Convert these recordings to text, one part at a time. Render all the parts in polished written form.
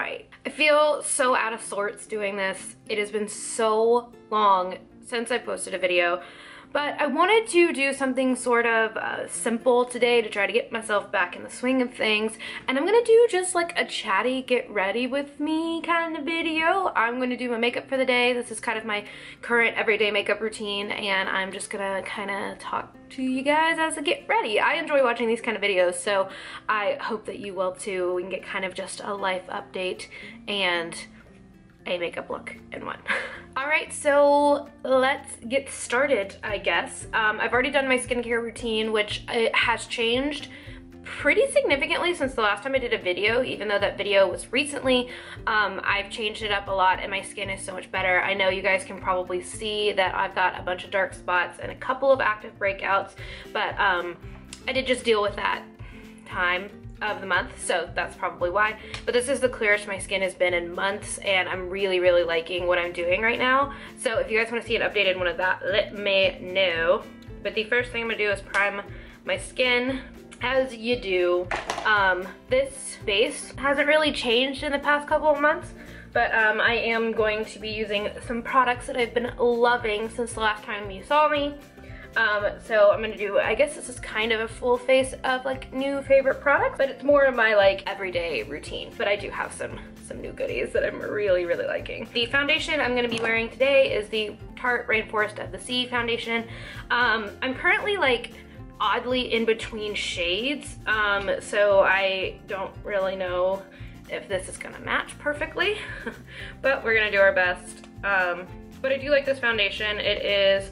right. I feel so out of sorts doing this. It has been so long since I posted a video, but I wanted to do something sort of simple today to try to get myself back in the swing of things. And I'm gonna do just like a chatty get ready with me kind of video. I'm gonna do my makeup for the day. This is kind of my current everyday makeup routine, and I'm just gonna kind of talk to you guys as I get ready. I enjoy watching these kind of videos, so I hope that you will too. We can get kind of just a life update and a makeup look in one. All right, so let's get started, I guess. I've already done my skincare routine, which has changed pretty significantly since the last time I did a video. Even though that video was recently, I've changed it up a lot and my skin is so much better. I know you guys can probably see that I've got a bunch of dark spots and a couple of active breakouts, but I did just deal with that time of the month, so that's probably why. But this is the clearest my skin has been in months, and I'm really liking what I'm doing right now. So if you guys want to see an updated one of that, let me know. But the first thing I'm gonna do is prime my skin, as you do. This base hasn't really changed in the past couple of months, but I am going to be using some products that I've been loving since the last time you saw me. So I'm gonna do, I guess this is kind of a full face of like new favorite products, but it's more of my like everyday routine. But I do have some new goodies that I'm really liking. The foundation I'm gonna be wearing today is the Tarte Rainforest of the Sea foundation. I'm currently like oddly in between shades, so I don't really know if this is gonna match perfectly, but we're gonna do our best. But I do like this foundation. It is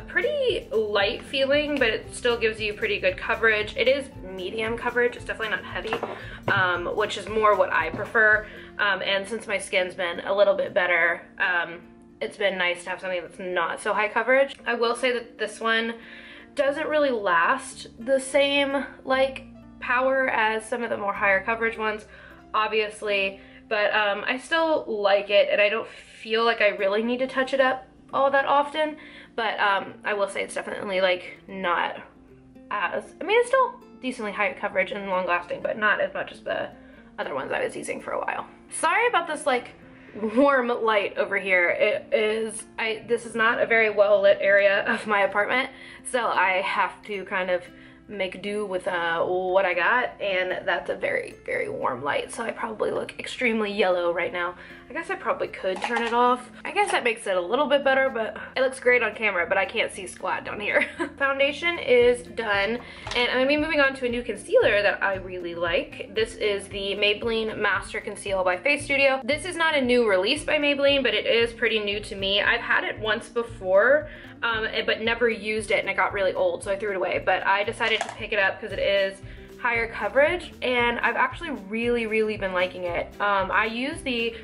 pretty light feeling, but it still gives you pretty good coverage. It is medium coverage, it's definitely not heavy, which is more what I prefer. And since my skin's been a little bit better, it's been nice to have something that's not so high coverage. I will say that this one doesn't really last the same like power as some of the more higher coverage ones, obviously, but I still like it, and I don't feel like I really need to touch it up all that often. But I will say it's definitely like not as, I mean, it's still decently high coverage and long lasting, but not as much as the other ones I was using for a while. Sorry about this like warm light over here. This is not a very well lit area of my apartment, so I have to kind of make do with what I got, and that's a very warm light, so I probably look extremely yellow right now. I guess I probably could turn it off. I guess that makes it a little bit better, but it looks great on camera, but I can't see squat down here. Foundation is done, and I'm gonna be moving on to a new concealer that I really like. This is the Maybelline Master Conceal by Face Studio. This is not a new release by Maybelline, but it is pretty new to me. I've had it once before, but never used it, and it got really old, so I threw it away. But I decided to pick it up because it is higher coverage, and I've actually really been liking it. I use the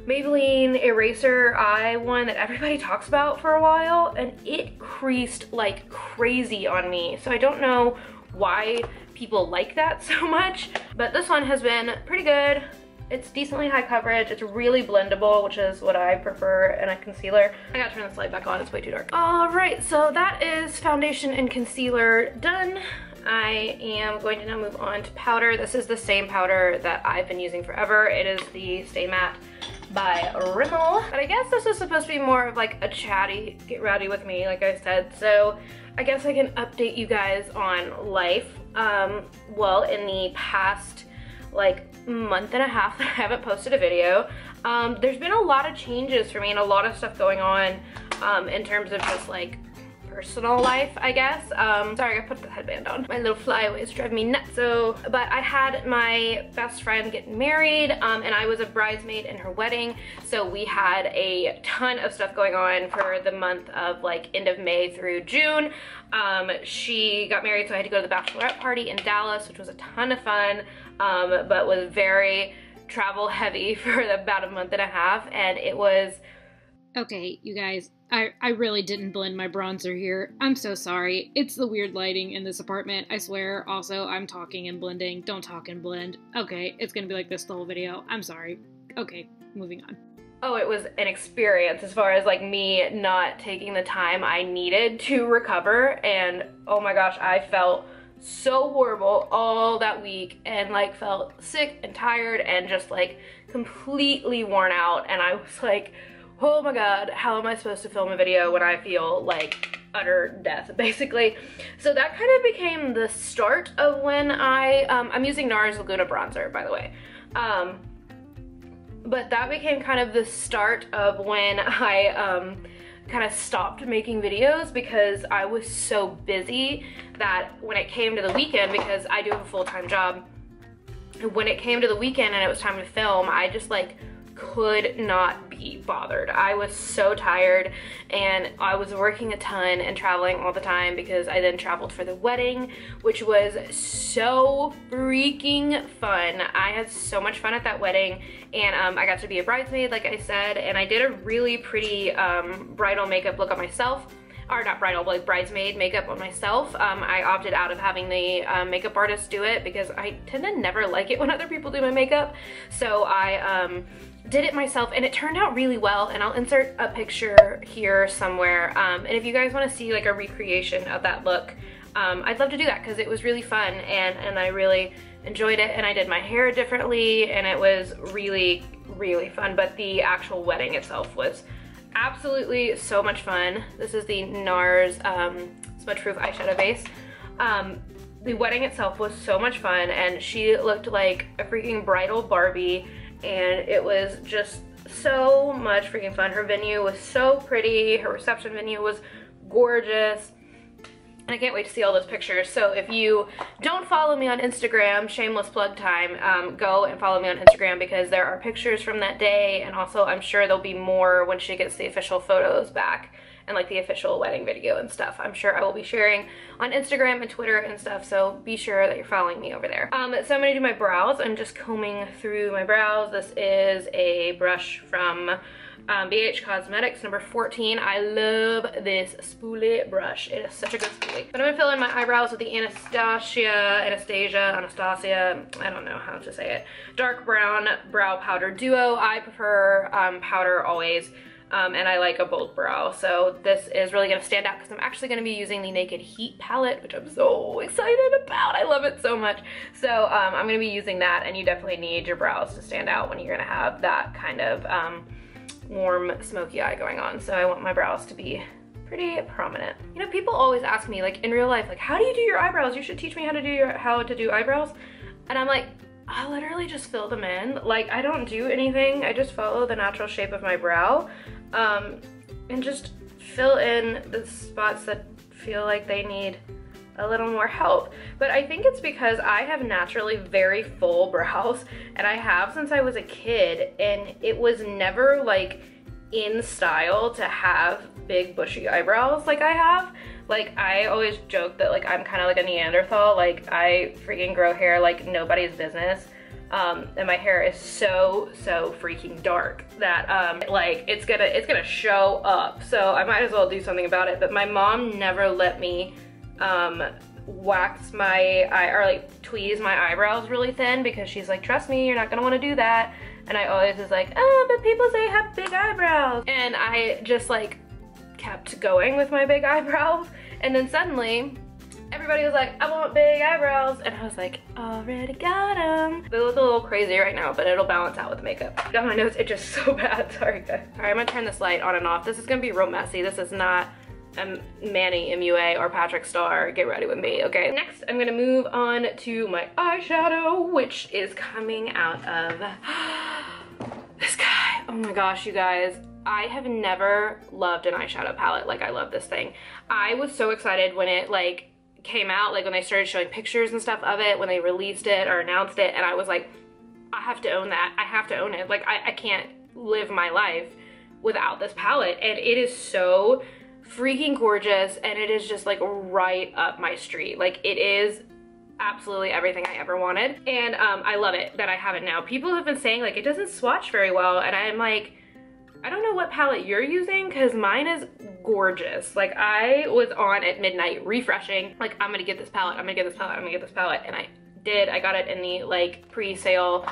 Maybelline Eraser Eye one that everybody talks about for a while, and it creased like crazy on me. So I don't know why people like that so much, but this one has been pretty good. It's decently high coverage. It's really blendable, which is what I prefer in a concealer. I gotta turn this light back on, it's way too dark. All right, so that is foundation and concealer done. I am going to now move on to powder. This is the same powder that I've been using forever. It is the Stay Matte by Rimmel. But I guess this is supposed to be more of like a chatty, get rowdy with me, like I said. So I guess I can update you guys on life. Well, in the past like month and a half that I haven't posted a video, there's been a lot of changes for me and a lot of stuff going on in terms of just like personal life, I guess. Sorry, I put the headband on. My little flyaways drive me nuts. But I had my best friend get married, and I was a bridesmaid in her wedding. So we had a ton of stuff going on for the month of like end of May through June. She got married, so I had to go to the bachelorette party in Dallas, which was a ton of fun, but was very travel heavy for about a month and a half, and it was... Okay, you guys, I really didn't blend my bronzer here. I'm so sorry. It's the weird lighting in this apartment, I swear. Also, I'm talking and blending. Don't talk and blend. Okay, it's gonna be like this the whole video. I'm sorry. Okay, moving on. Oh, it was an experience as far as like me not taking the time I needed to recover, and oh my gosh, I felt so horrible all that week and like felt sick and tired and just like completely worn out, and I was like, oh my god, how am I supposed to film a video when I feel like utter death, basically? So that kind of became the start of when I'm using Nars Laguna bronzer, by the way. But that became kind of the start of when I kind of stopped making videos, because I was so busy that when it came to the weekend, because I do have a full-time job, when it came to the weekend and it was time to film, I just like could not be bothered. I was so tired, and I was working a ton and traveling all the time, because I then traveled for the wedding, which was so freaking fun. I had so much fun at that wedding, and I got to be a bridesmaid, like I said, and I did a really pretty bridal makeup look on myself. Or not bridal, but like bridesmaid makeup on myself. I opted out of having the makeup artist do it, because I tend to never like it when other people do my makeup. So I did it myself, and it turned out really well, and I'll insert a picture here somewhere. And if you guys want to see like a recreation of that look, I'd love to do that, because it was really fun, and I really enjoyed it, and I did my hair differently, and it was really, really fun. But the actual wedding itself was absolutely so much fun. This is the Nars Smudgeproof eyeshadow base. The wedding itself was so much fun, and she looked like a freaking bridal Barbie, and it was just so much freaking fun. Her venue was so pretty. Her reception venue was gorgeous. And I can't wait to see all those pictures. So if you don't follow me on Instagram, shameless plug time, go and follow me on Instagram, because there are pictures from that day, and also I'm sure there'll be more when she gets the official photos back and like the official wedding video and stuff. I'm sure I will be sharing on Instagram and Twitter and stuff, so be sure that you're following me over there. So I'm gonna do my brows. I'm just combing through my brows. This is a brush from BH Cosmetics number 14. I love this spoolie brush. It is such a good spoolie. But I'm gonna fill in my eyebrows with the Anastasia, I don't know how to say it, dark brown brow powder duo. I prefer powder always, and I like a bold brow. So this is really gonna stand out, because I'm actually gonna be using the Naked Heat palette, which I'm so excited about. I love it so much. So I'm gonna be using that, and you definitely need your brows to stand out when you're gonna have that kind of warm smoky eye going on. So I want my brows to be pretty prominent. You know, people always ask me, like in real life, like, how do you do your eyebrows? You should teach me how to do eyebrows. And I'm like, I literally just fill them in. Like, I don't do anything. I just follow the natural shape of my brow, and just fill in the spots that feel like they need a little more help. But I think it's because I have naturally very full brows, and I have since I was a kid, and it was never like in style to have big bushy eyebrows like I have. Like, I always joke that like I'm kind of like a Neanderthal. Like, I freaking grow hair like nobody's business, and my hair is so freaking dark that like it's gonna show up. So I might as well do something about it. But my mom never let me wax my or like tweeze my eyebrows really thin, because she's like, trust me, you're not gonna want to do that. And I always was like, oh, but people say I have big eyebrows, and I just like kept going with my big eyebrows. And then suddenly everybody was like, I want big eyebrows, and I was like, already got them. They look a little crazy right now, but it'll balance out with the makeup. Got my nose itches so bad. Sorry guys. All right, I'm gonna turn this light on and off. This is gonna be real messy. This is not Manny MUA or Patrick Star. Get ready with me, okay? Next, I'm gonna move on to my eyeshadow, which is coming out of this guy. Oh my gosh, you guys. I have never loved an eyeshadow palette like I love this thing. I was so excited when it like came out, like when they started showing pictures and stuff of it, when they released it or announced it, and I was like, I have to own that. I have to own it. Like, I can't live my life without this palette. And it is so freaking gorgeous, and it is just like right up my street. Like, it is absolutely everything I ever wanted, and I love it that I have it now. People have been saying like it doesn't swatch very well, and I'm like, I don't know what palette you're using, because mine is gorgeous. Like, I was on at midnight refreshing, like, I'm gonna get this palette, I'm gonna get this palette, I'm gonna get this palette, and I did. I got it in the like pre-sale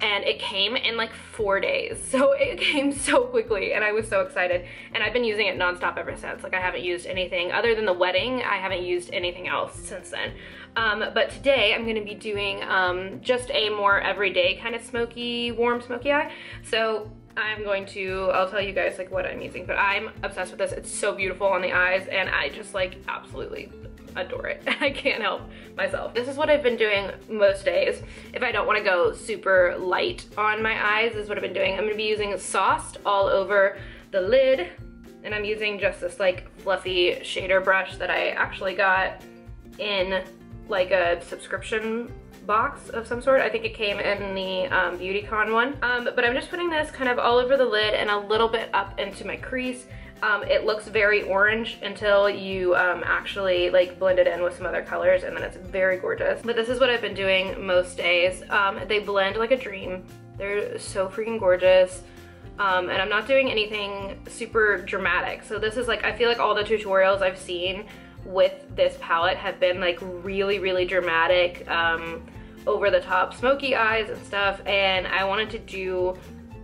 and it came in like 4 days. So it came so quickly and I was so excited. And I've been using it nonstop ever since. Like I haven't used anything other than the wedding. I haven't used anything else since then. But today I'm gonna be doing just a more everyday kind of smoky, warm smoky eye. So I'm going to, I'll tell you guys like what I'm using, but I'm obsessed with this. It's so beautiful on the eyes and I just like absolutely adore it. I can't help myself. This is what I've been doing most days. If I don't want to go super light on my eyes, this is what I've been doing. I'm going to be using Sauced all over the lid, and I'm using just this like fluffy shader brush that I actually got in like a subscription box of some sort. I think it came in the BeautyCon one. But I'm just putting this kind of all over the lid and a little bit up into my crease. It looks very orange until you actually like blend it in with some other colors, and then it's very gorgeous. But this is what I've been doing most days. They blend like a dream. They're so freaking gorgeous. And I'm not doing anything super dramatic. So this is like, I feel like all the tutorials I've seen with this palette have been like really, really dramatic, over the top smoky eyes and stuff. And I wanted to do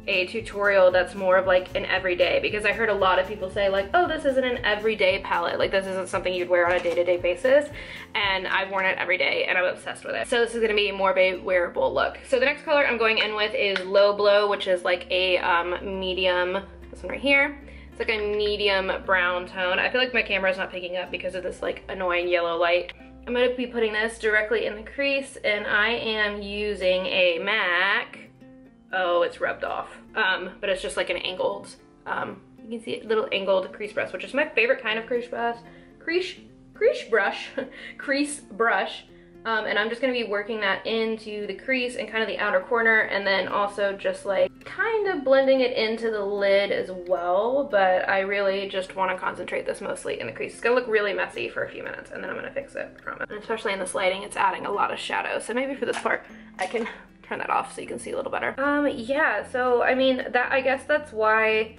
a tutorial that's more of like an everyday, because I heard a lot of people say like, oh, this isn't an everyday palette, like this isn't something you'd wear on a day-to-day basis, and I've worn it every day and I'm obsessed with it. So this is gonna be more of a wearable look. So the next color I'm going in with is Low Blow, which is like a medium, this one right here. It's like a medium brown tone. I feel like my camera's not picking up because of this like annoying yellow light. I'm gonna be putting this directly in the crease, and I am using a MAC. Oh, it's rubbed off. But it's just like an angled, you can see a little angled crease brush, which is my favorite kind of crease brush. Crease brush. And I'm just gonna be working that into the crease and kind of the outer corner, and then also just like kind of blending it into the lid as well. But I really just wanna concentrate this mostly in the crease. It's gonna look really messy for a few minutes and then I'm gonna fix it from it. And especially in this lighting, it's adding a lot of shadow. So maybe for this part, I can turn that off so you can see a little better. Yeah, so I mean, I guess that's why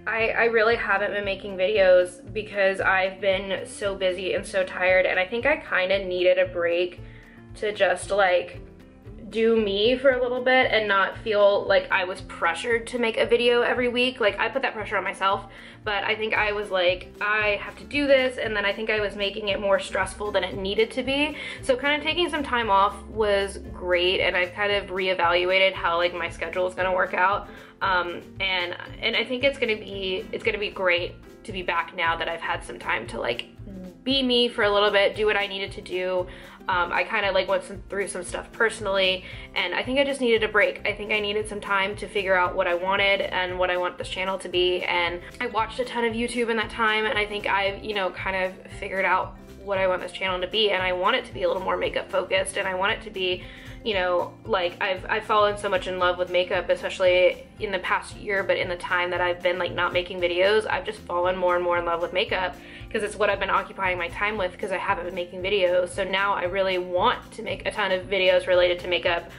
I really haven't been making videos, because I've been so busy and so tired, and I think I kind of needed a break to just like do me for a little bit and not feel like I was pressured to make a video every week. Like I put that pressure on myself, but I think I was like, I have to do this, and then I think I was making it more stressful than it needed to be. So kind of taking some time off was great, and I've kind of reevaluated how like my schedule is gonna work out. And I think it's gonna be great to be back now that I've had some time to like be me for a little bit, do what I needed to do. I kind of like went through some stuff personally, and I think I just needed a break. I think I needed some time to figure out what I wanted and what I want this channel to be, and I watched a ton of YouTube in that time, and I think I've, you know, kind of figured out what I want this channel to be, and I want it to be a little more makeup focused, and I want it to be, you know, like I've fallen so much in love with makeup, especially in the past year, but in the time that I've been like not making videos, I've just fallen more and more in love with makeup, because it's what I've been occupying my time with, because I haven't been making videos. So now I really want to make a ton of videos related to makeup.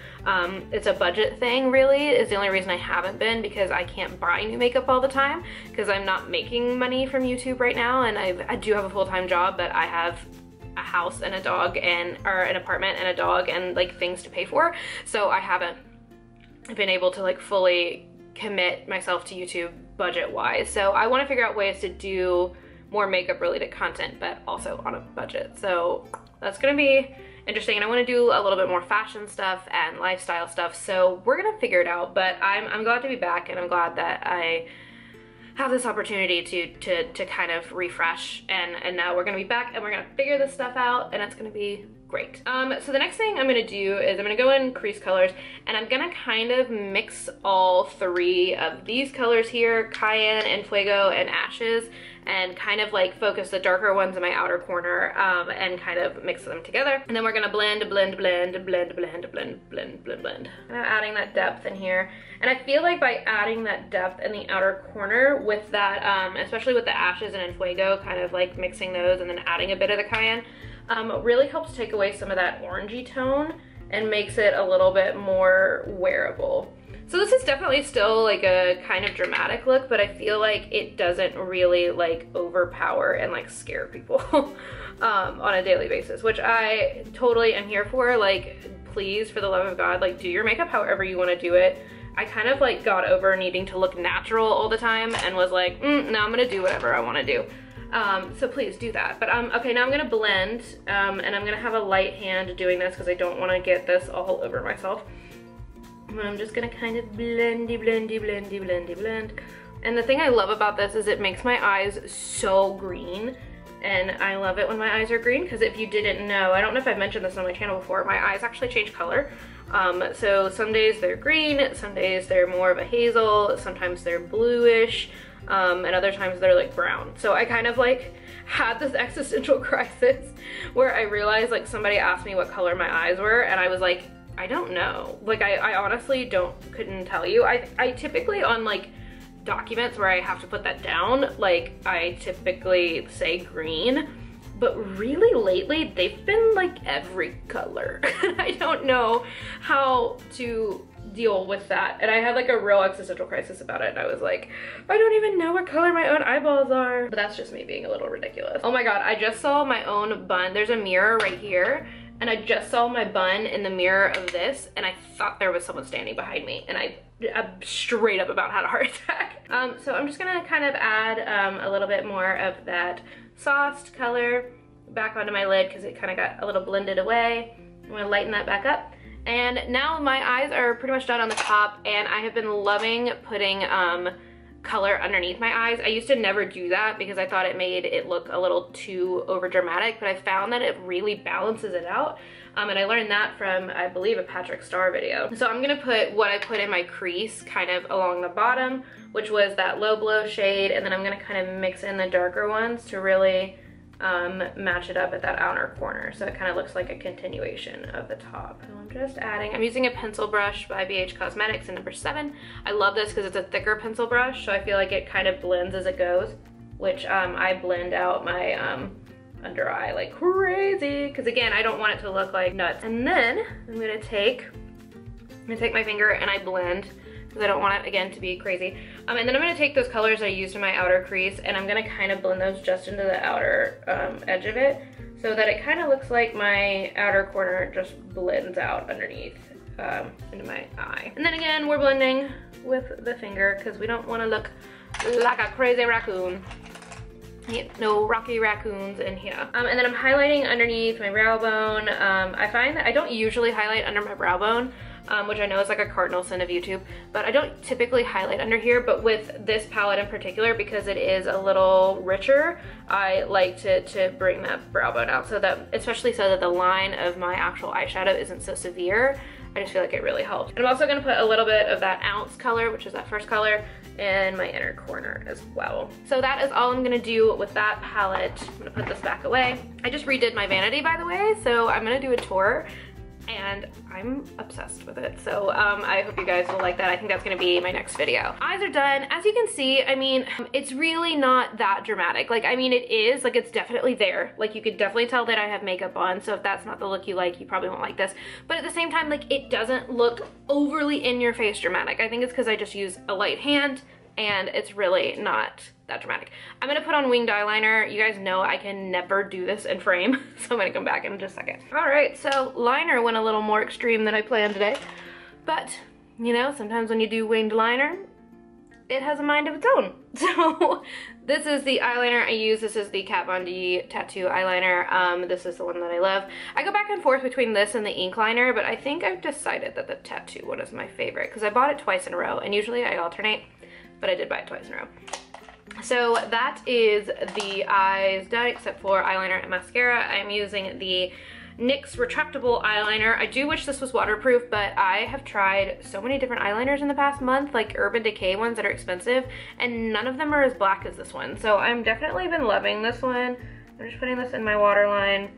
It's a budget thing, really, is the only reason I haven't been, because I can't buy new makeup all the time, because I'm not making money from YouTube right now, and I do have a full-time job, but I have a house and a dog, or an apartment and a dog, and like things to pay for. So I haven't been able to like fully commit myself to YouTube budget wise. So I want to figure out ways to do more makeup related content, but also on a budget. So that's gonna be interesting, and I want to do a little bit more fashion stuff and lifestyle stuff. So we're gonna figure it out, but I'm glad to be back, and I'm glad that I have this opportunity to kind of refresh, and now we're gonna be back and we're gonna figure this stuff out, and it's gonna be great. So the next thing I'm gonna do is I'm gonna go in crease colors, and I'm gonna kind of mix all three of these colors here, Cayenne and Fuego and Ashes, and kind of like focus the darker ones in my outer corner, and kind of mix them together. And then we're gonna blend. I'm adding that depth in here. And I feel like by adding that depth in the outer corner with that, especially with the Ashes and Fuego, kind of like mixing those and then adding a bit of the Cayenne, really helps take away some of that orangey tone and makes it a little bit more wearable. So this is definitely still like a kind of dramatic look, but I feel like it doesn't really like overpower and like scare people on a daily basis, which I totally am here for. Like, please, for the love of God, like do your makeup however you want to do it. I kind of like got over needing to look natural all the time and was like, now I'm gonna do whatever I want to do. So please do that. But okay, now I'm gonna blend, and I'm gonna have a light hand doing this because I don't want to get this all over myself. And I'm just gonna kind of blendy, blendy, blendy, blendy, blend. And the thing I love about this is it makes my eyes so green. And I love it when my eyes are green, because if you didn't know, I don't know if I've mentioned this on my channel before, my eyes actually change color. So some days they're green, some days they're more of a hazel, sometimes they're bluish, and other times they're like brown. So I kind of like had this existential crisis where I realized like somebody asked me what color my eyes were, and I was like, I don't know. Like I honestly couldn't tell you. I typically on like documents where I have to put that down, like I typically say green, but really lately they've been like every color. I don't know how to deal with that, and I had like a real existential crisis about it, and I was like, I don't even know what color my own eyeballs are. But that's just me being a little ridiculous. Oh my god, I just saw my own bun. There's a mirror right here, and I just saw my bun in the mirror of this, and I thought there was someone standing behind me, and I straight up about had a heart attack. So I'm just gonna kind of add a little bit more of that sauced color back onto my lid because it kind of got a little blended away. I'm gonna lighten that back up. And now my eyes are pretty much done on the top, and I have been loving putting color underneath my eyes. I used to never do that because I thought it made it look a little too over dramatic, but I found that it really balances it out. And I learned that from, I believe, a Patrick Starr video. So I'm gonna put what I put in my crease kind of along the bottom, which was that low blow shade, and then I'm gonna kind of mix in the darker ones to really match it up at that outer corner. So it kind of looks like a continuation of the top. So I'm just adding, I'm using a pencil brush by BH Cosmetics in number 7. I love this because it's a thicker pencil brush, so I feel like it kind of blends as it goes, which I blend out my under eye like crazy, because again, I don't want it to look like nuts. And then I'm gonna take my finger and I blend, because I don't want it again to be crazy. And then I'm gonna take those colors I used in my outer crease, and I'm gonna kind of blend those just into the outer edge of it, so that it kind of looks like my outer corner just blends out underneath into my eye. And then again, we're blending with the finger because we don't want to look like a crazy raccoon. No rocky raccoons in here. And then I'm highlighting underneath my brow bone. I find that I don't usually highlight under my brow bone, which I know is like a cardinal sin of YouTube, but I don't typically highlight under here. But with this palette in particular, because it is a little richer, I like to bring that brow bone out, so that, especially so that the line of my actual eyeshadow isn't so severe. I just feel like it really helps. And I'm also gonna put a little bit of that ounce color, which is that first color, in my inner corner as well. So that is all I'm gonna do with that palette. I'm gonna put this back away. I just redid my vanity, by the way, so I'm gonna do a tour, and I'm obsessed with it. So I hope you guys will like that. I think that's gonna be my next video. Eyes are done. As you can see, I mean, it's really not that dramatic. Like, I mean, it is, like, it's definitely there. Like, you could definitely tell that I have makeup on, so if that's not the look you like, you probably won't like this. But at the same time, like, it doesn't look overly in your face dramatic. I think it's because I just use a light hand, and it's really not that dramatic. I'm gonna put on winged eyeliner. You guys know I can never do this in frame, so I'm gonna come back in just a second. All right, so liner went a little more extreme than I planned today, but you know, sometimes when you do winged liner, it has a mind of its own. So this is the eyeliner I use. This is the Kat Von D Tattoo eyeliner. This is the one that I love. I go back and forth between this and the ink liner, but I think I've decided that the tattoo one is my favorite because I bought it twice in a row, and usually I alternate, but I did buy it twice in a row. So that is the eyes done, except for eyeliner and mascara. I'm using the NYX retractable eyeliner. I do wish this was waterproof, but I have tried so many different eyeliners in the past month, like Urban Decay ones that are expensive, and none of them are as black as this one. So I'm definitely been loving this one. I'm just putting this in my waterline.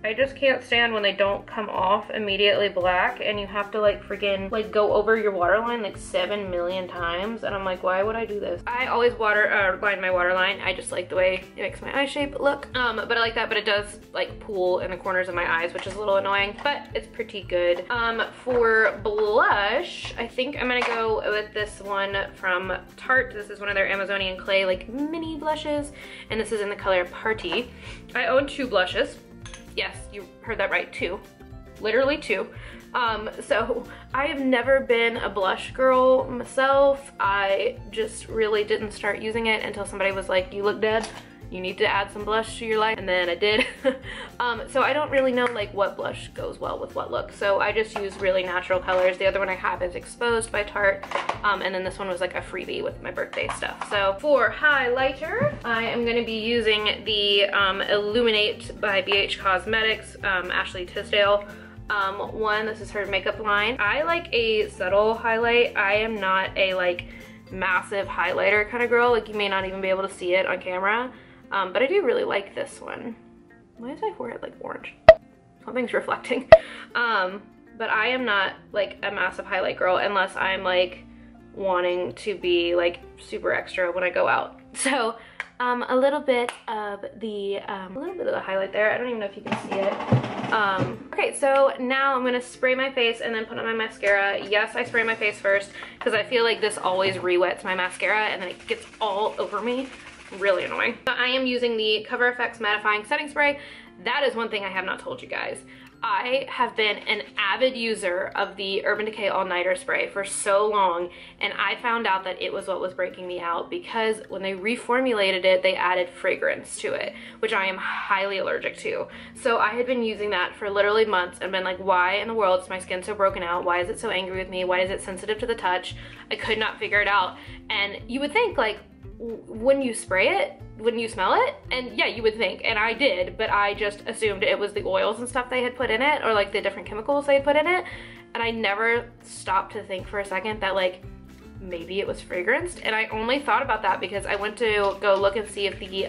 I just can't stand when they don't come off immediately black and you have to like freaking like go over your waterline like 7 million times, and I'm like, why would I do this? I always line my waterline. I just like the way it makes my eye shape look. But I like that, but it does like pool in the corners of my eyes, which is a little annoying, but it's pretty good. For blush, I think I'm gonna go with this one from Tarte. This is one of their Amazonian clay like mini blushes, and this is in the color Party. I own 2 blushes. Yes, you heard that right, 2. Literally 2. So I have never been a blush girl myself. I just really didn't start using it until somebody was like, you look dead, you need to add some blush to your life, and then I did. So I don't really know like what blush goes well with what look, so I just use really natural colors. The other one I have is Exposed by Tarte, and then this one was like a freebie with my birthday stuff. So for highlighter, I am going to be using the Illuminate by BH Cosmetics, Ashley Tisdale one. This is her makeup line. I like a subtle highlight. I am not a like massive highlighter kind of girl. Like you may not even be able to see it on camera, but I do really like this one. Why is my forehead like orange? Something's reflecting. But I am not like a massive highlight girl unless I'm like wanting to be like super extra when I go out. So a little bit of the highlight there. I don't even know if you can see it. Okay, so now I'm gonna spray my face and then put on my mascara. Yes, I spray my face first because I feel like this always re-wets my mascara and then it gets all over me. Really annoying. So I am using the Cover FX Mattifying Setting Spray. That is one thing I have not told you guys. I have been an avid user of the Urban Decay All Nighter Spray for so long, and I found out that it was what was breaking me out because when they reformulated it, they added fragrance to it, which I am highly allergic to. So I had been using that for literally months and been like, why in the world is my skin so broken out? Why is it so angry with me? Why is it sensitive to the touch? I could not figure it out. And you would think like, when you spray it, when you smell it, and yeah, you would think, and I did, but I just assumed it was the oils and stuff they had put in it, or like the different chemicals they had put in it, and I never stopped to think for a second that like maybe it was fragranced. And I only thought about that because I went to go look and see if the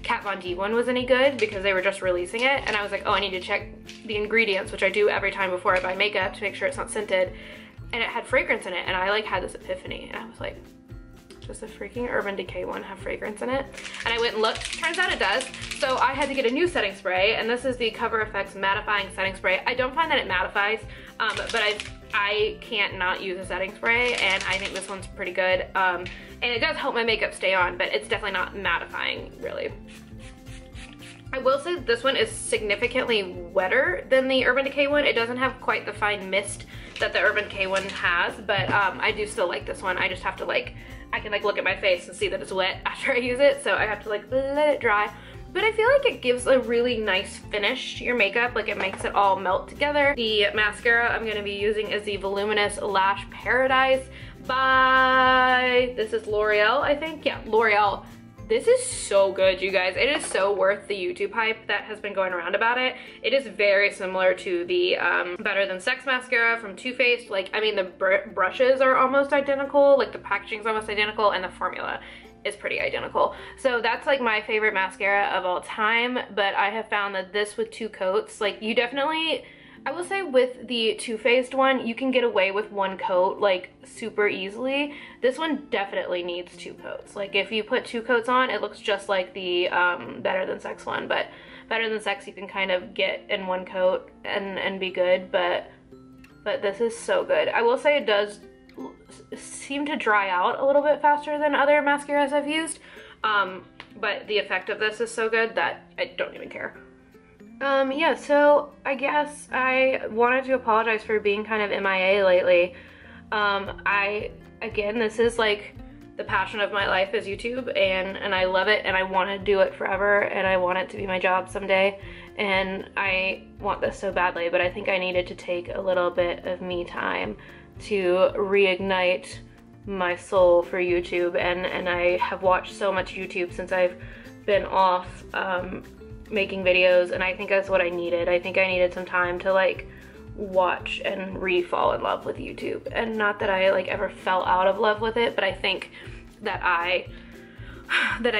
Kat Von D one was any good because they were just releasing it, and I was like, oh, I need to check the ingredients, which I do every time before I buy makeup to make sure it's not scented, and it had fragrance in it, and I like had this epiphany, and I was like, does the freaking Urban Decay one have fragrance in it? And I went and looked, turns out it does. So I had to get a new setting spray, and this is the Cover FX Mattifying Setting Spray. I don't find that it mattifies, but I can't not use a setting spray, and I think this one's pretty good. And it does help my makeup stay on, but it's definitely not mattifying, really. I will say that this one is significantly wetter than the Urban Decay one. It doesn't have quite the fine mist that the Urban Decay one has, but I do still like this one. I just have to like, I can like look at my face and see that it's wet after I use it, so I have to like let it dry. But I feel like it gives a really nice finish to your makeup, like it makes it all melt together. The mascara I'm gonna be using is the Voluminous Lash Paradise by, this is Loreal, I think? Yeah, Loreal. This is so good, you guys. It is so worth the YouTube hype that has been going around about it. It is very similar to the Better Than Sex mascara from Too Faced. Like, I mean, the brushes are almost identical, like the packaging's almost identical, and the formula is pretty identical. So that's like my favorite mascara of all time, but I have found that this with 2 coats, like you definitely, I will say with the Too Faced one, you can get away with 1 coat like super easily. This one definitely needs 2 coats. Like if you put 2 coats on, it looks just like the Better Than Sex one, but Better Than Sex you can kind of get in 1 coat and be good, but this is so good. I will say it does seem to dry out a little bit faster than other mascaras I've used, but the effect of this is so good that I don't even care. Yeah, so I guess I wanted to apologize for being kind of MIA lately. Again, this is like the passion of my life is YouTube, and I love it, and I want to do it forever, and I want it to be my job someday, and I want this so badly, but I think I needed to take a little bit of me time to reignite my soul for YouTube, and I have watched so much YouTube since I've been off making videos, and I think that's what I needed. I think I needed some time to like watch and re-fall in love with YouTube, and not that I like ever fell out of love with it, but I think that I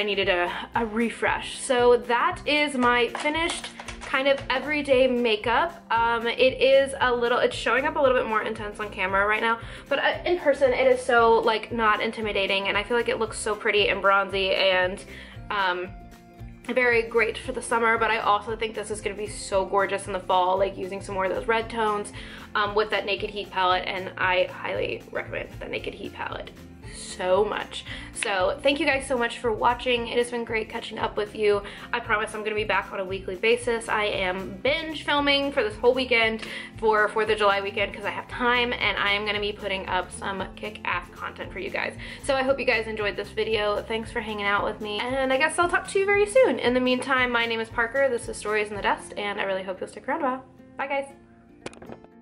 needed a refresh. So that is my finished kind of everyday makeup. It's showing up a little bit more intense on camera right now, but in person it is so like not intimidating, and I feel like it looks so pretty and bronzy and very great for the summer. But I also think this is going to be so gorgeous in the fall, like using some more of those red tones with that Naked Heat palette, and I highly recommend the Naked Heat palette. so much. So thank you guys so much for watching. It has been great catching up with you. I promise I'm gonna be back on a weekly basis. I am binge filming for this whole weekend for 4th of July weekend because I have time, and I am gonna be putting up some kick-ass content for you guys. So I hope you guys enjoyed this video. Thanks for hanging out with me, and I guess I'll talk to you very soon. In the meantime, my name is Parker, this is Stories in the Dust, and I really hope you'll stick around a while. Bye guys.